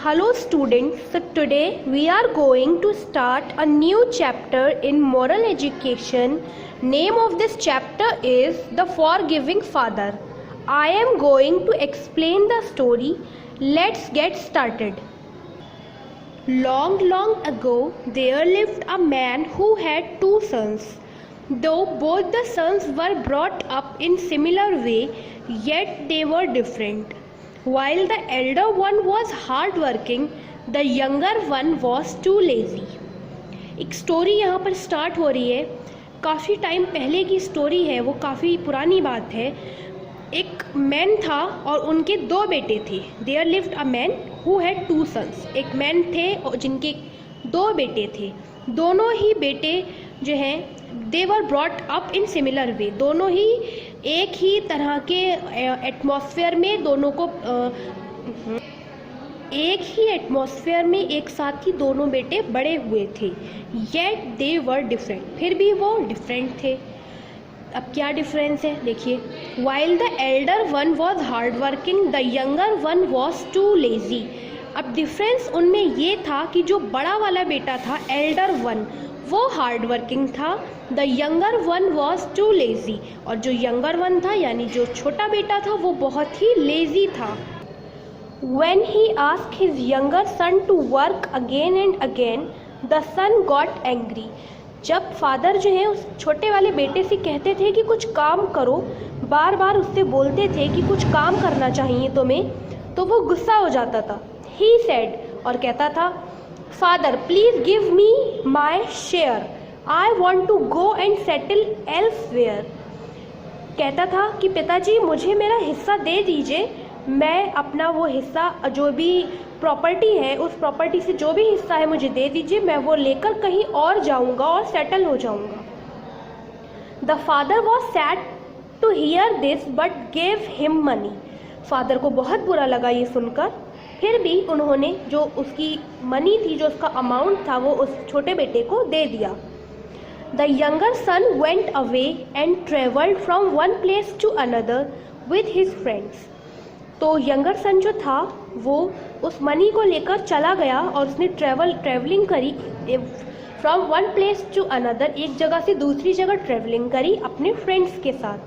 Hello students, so today we are going to start a new chapter in moral education. Name of this chapter is The Forgiving Father. I am going to explain the story. Let's get started. Long ago there lived a man who had two sons. Though both the sons were brought up in similar way, yet they were different. While the elder one was hardworking, the younger one was too lazy. एक story यहाँ पर start हो रही है. काफ़ी time पहले की story है, वो काफ़ी पुरानी बात है. एक मैन था और उनके दो बेटे थे. There lived a man who had two sons. एक मैन थे और जिनके दो बेटे थे. दोनों ही बेटे जो हैं they were brought up in similar way. दोनों ही एक ही तरह के एटमॉस्फेयर में एक ही एटमॉस्फेयर में एक साथ ही दोनों बेटे बड़े हुए थे. Yet they were different. फिर भी वो डिफरेंट थे. अब क्या डिफरेंस है देखिए. While the Elder one was hard working, the younger one was too lazy. अब डिफरेंस उनमें ये था कि जो बड़ा वाला बेटा था एल्डर वन, वो हार्ड वर्किंग था. The younger one was too lazy. और जो यंगर वन था यानी जो छोटा बेटा था वो बहुत ही लेजी था. When he asked his younger son to work again and again, the son got angry. जब फादर जो है उस छोटे वाले बेटे से कहते थे कि कुछ काम करो, बार बार उससे बोलते थे कि कुछ काम करना चाहिए तुम्हें, तो वो गुस्सा हो जाता था. He said, और कहता था, Father, please give me my share. I want to go and settle elsewhere. कहता था कि पिताजी मुझे मेरा हिस्सा दे दीजिए. मैं अपना वो हिस्सा जो भी प्रॉपर्टी है उस प्रॉपर्टी से जो भी हिस्सा है मुझे दे दीजिए. मैं वो लेकर कहीं और जाऊंगा और सेटल हो जाऊंगा. The father was sad to hear this but gave him money. Father को बहुत बुरा लगा ये सुनकर. फिर भी उन्होंने जो उसकी मनी थी, जो उसका अमाउंट था, वो उस छोटे बेटे को दे दिया. The younger son went away and travelled from one place to another with his friends. तो यंगर सन जो था वो उस मनी को लेकर चला गया और उसने ट्रैवलिंग करी from one place to another. एक जगह से दूसरी जगह ट्रैवलिंग करी अपने फ्रेंड्स के साथ.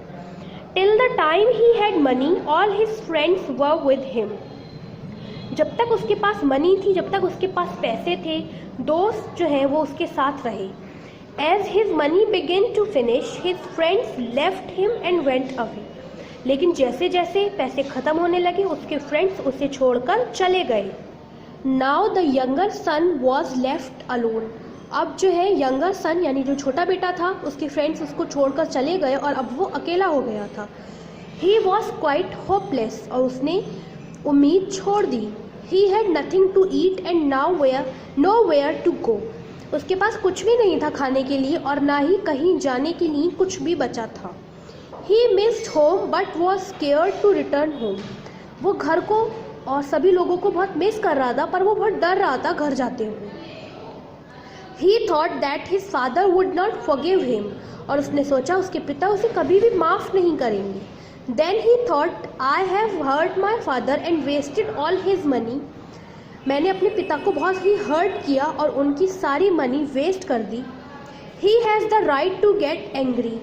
Till the time he had money all his friends were with him. जब तक उसके पास मनी थी, जब तक उसके पास पैसे थे, दोस्त जो हैं वो उसके साथ रहे. As his money began to finish his friends left him and went away. लेकिन जैसे जैसे पैसे ख़त्म होने लगे उसके फ्रेंड्स उसे छोड़कर चले गए. Now the younger son was left alone. अब जो है यंगर सन यानी जो छोटा बेटा था, उसके फ्रेंड्स उसको छोड़कर चले गए और अब वो अकेला हो गया था. He was quite hopeless. और उसने उम्मीद छोड़ दी. He had nothing to eat and nowhere to go. उसके पास कुछ भी नहीं था खाने के लिए और ना ही कहीं जाने के लिए कुछ भी बचा था. He missed home but was scared to return home. वो घर को और सभी लोगों को बहुत मिस कर रहा था, पर वो बहुत डर रहा था घर जाते हुए. ही thought that his father would not forgive him. और उसने सोचा उसके पिता उसे कभी भी माफ़ नहीं करेंगे. Then he thought, I have hurt my father and wasted all his money. मैंने अपने पिता को बहुत ही हर्ट किया और उनकी सारी मनी वेस्ट कर दी. He has the right to get angry.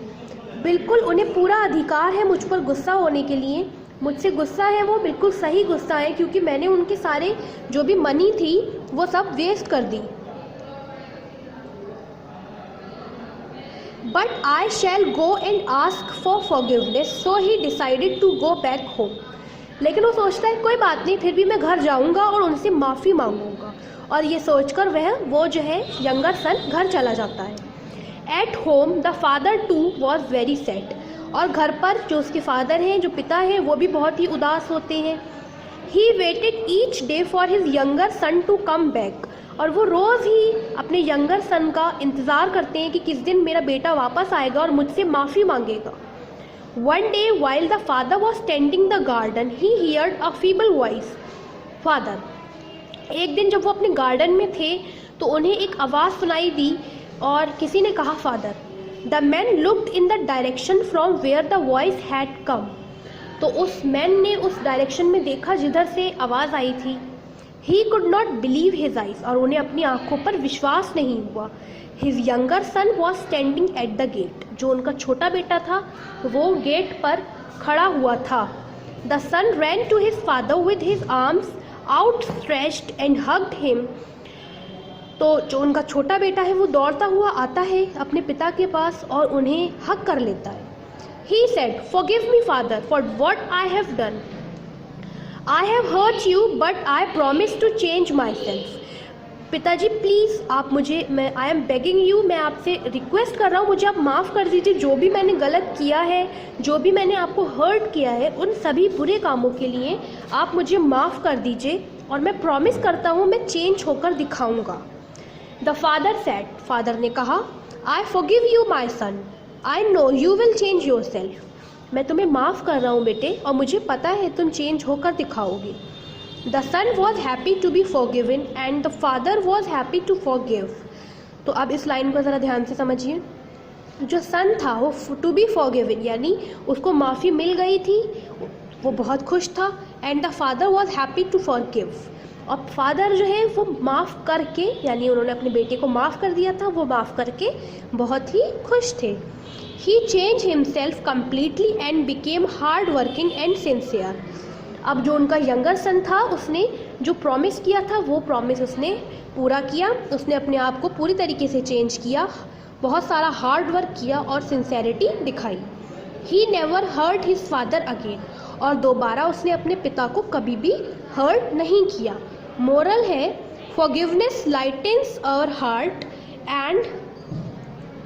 बिल्कुल उन्हें पूरा अधिकार है मुझ पर गुस्सा होने के लिए. मुझसे गुस्सा है, वो बिल्कुल सही गुस्सा है क्योंकि मैंने उनके सारे जो भी मनी थी वो सब वेस्ट कर दी. But I shall go and ask for forgiveness, so he decided to go back home. लेकिन वो सोचता है कोई बात नहीं, फिर भी मैं घर जाऊंगा और उनसे माफ़ी मांगूंगा. और ये सोचकर वो जो है यंगर सन घर चला जाता है. At home the father too was very sad. और घर पर जो उसके फादर हैं, जो पिता हैं, वो भी बहुत ही उदास होते हैं. He waited each day for his younger son to come back. और वो रोज़ ही अपने यंगर सन का इंतज़ार करते हैं कि किस दिन मेरा बेटा वापस आएगा और मुझसे माफ़ी मांगेगा. One day while the father was tending the garden he heard a feeble voice. Father एक दिन जब वो अपने गार्डन में थे तो उन्हें एक आवाज़ सुनाई दी और किसी ने कहा father. The man looked in the direction from where the voice had come. तो उस मैन ने उस डायरेक्शन में देखा जिधर से आवाज़ आई थी. He could not believe his eyes, और उन्हें अपनी आंखों पर विश्वास नहीं हुआ। His younger son was standing at the gate, जो उनका छोटा बेटा था वो गेट पर खड़ा हुआ था। The son ran to his father with his arms outstretched and hugged him, तो जो उनका छोटा बेटा है वो दौड़ता हुआ आता है अपने पिता के पास और उन्हें हक कर लेता है। He said, "Forgive me, father, for what I have done. I have hurt you, but I promise to change myself." पिताजी प्लीज़ आप मुझे, आई एम बेगिंग यू, मैं आपसे रिक्वेस्ट कर रहा हूँ, मुझे आप माफ़ कर दीजिए। जो भी मैंने गलत किया है, जो भी मैंने आपको हर्ट किया है, उन सभी बुरे कामों के लिए आप मुझे माफ़ कर दीजिए और मैं प्रॉमिस करता हूँ मैं चेंज होकर दिखाऊँगा। द फादर सेड, फादर ने कहा, "I forgive you, my son. I know you will change yourself." मैं तुम्हें माफ़ कर रहा हूँ बेटे और मुझे पता है तुम चेंज होकर दिखाओगे। The son was happy to be forgiven and the father was happy to forgive. तो अब इस लाइन को ज़रा ध्यान से समझिए। जो सन था वो टू बी फॉरगिवन यानी उसको माफ़ी मिल गई थी, वो बहुत खुश था। And the father was happy to forgive, और फादर जो है वो माफ़ करके, यानी उन्होंने अपने बेटे को माफ़ कर दिया था, वो माफ़ करके बहुत ही खुश थे। He change himself completely and became hard working and sincere. अब जो उनका यंगर सन था उसने जो प्रॉमिस किया था वो प्रॉमिस उसने पूरा किया, उसने अपने आप को पूरी तरीके से चेंज किया, बहुत सारा हार्ड वर्क किया और सिंसेरिटी दिखाई। He never hurt his father again, और दोबारा उसने अपने पिता को कभी भी हर्ट नहीं किया। मोरल है, forgiveness lightens our heart and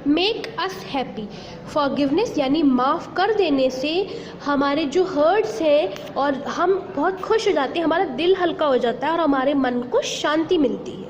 make us happy. Forgiveness यानी माफ़ कर देने से हमारे जो हर्ट्स हैं और हम बहुत खुश हो जाते हैं, हमारा दिल हल्का हो जाता है और हमारे मन को शांति मिलती है।